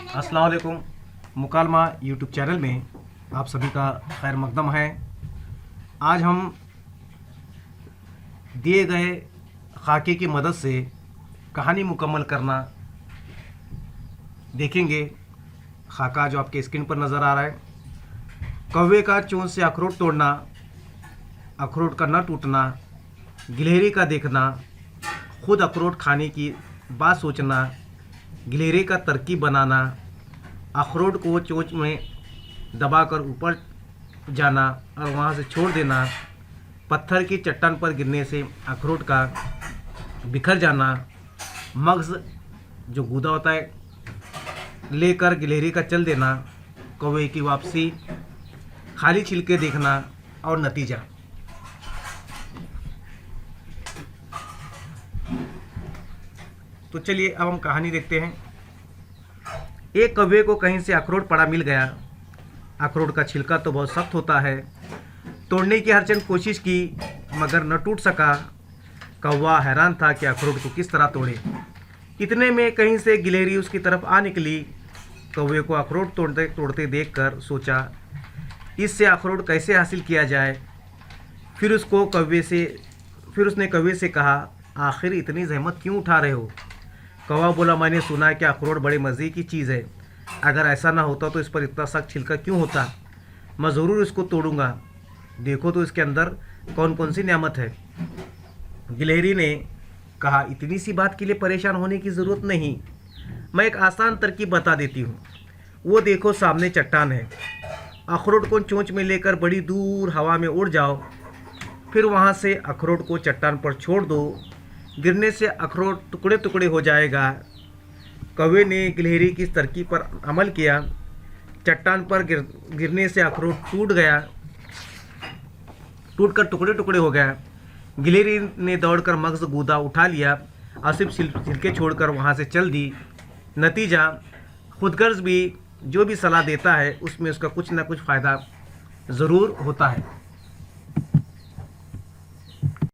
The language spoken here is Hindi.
अस्सलाम वालेकुम। मुकालमा यूट्यूब चैनल में आप सभी का खैर मकदम है। आज हम दिए गए खाके की मदद से कहानी मुकम्मल करना देखेंगे। खाका जो आपके स्क्रीन पर नज़र आ रहा है, कौवे का चोंच से अखरोट तोड़ना, अखरोट का न टूटना, गिलहरी का देखना, खुद अखरोट खाने की बात सोचना, गिलहरी का तरकीब बनाना, अखरोट को चोंच में दबाकर ऊपर जाना और वहाँ से छोड़ देना, पत्थर की चट्टान पर गिरने से अखरोट का बिखर जाना, मगज़ जो गूदा होता है लेकर गिलहरी का चल देना, कौवे की वापसी, खाली छिलके देखना और नतीजा। तो चलिए अब हम कहानी देखते हैं। एक कौवे को कहीं से अखरोट पड़ा मिल गया। अखरोट का छिलका तो बहुत सख्त होता है। तोड़ने की हरचंद कोशिश की मगर न टूट सका। कौवा हैरान था कि अखरोट को किस तरह तोड़े। इतने में कहीं से गिलहरी उसकी तरफ आ निकली। कौवे को अखरोट तोड़ते तोड़ते देखकर सोचा इससे अखरोट कैसे हासिल किया जाए। फिर उसने कौवे से कहा, आखिर इतनी जहमत क्यों उठा रहे हो। कौवा बोला, मैंने सुना है कि अखरोट बड़े मज़े की चीज़ है। अगर ऐसा ना होता तो इस पर इतना सख्त छिलका क्यों होता। मैं ज़रूर इसको तोड़ूंगा। देखो तो इसके अंदर कौन कौन सी नेमत है। गिलहरी ने कहा, इतनी सी बात के लिए परेशान होने की ज़रूरत नहीं। मैं एक आसान तरकीब बता देती हूँ। वो देखो सामने चट्टान है। अखरोट को चोंच में लेकर बड़ी दूर हवा में उड़ जाओ। फिर वहाँ से अखरोट को चट्टान पर छोड़ दो। गिरने से अखरोट टुकड़े टुकड़े हो जाएगा। कौवे ने गिलहरी की इस तरकीब पर अमल किया। चट्टान पर गिरने से अखरोट टूटकर टुकड़े टुकड़े हो गया। गिलहरी ने दौड़कर मगज़ गूदा उठा लिया और सिर्फ छिलके छोड़कर वहाँ से चल दी। नतीजा, खुदगर्ज भी जो भी सलाह देता है उसमें उसका कुछ ना कुछ फ़ायदा ज़रूर होता है।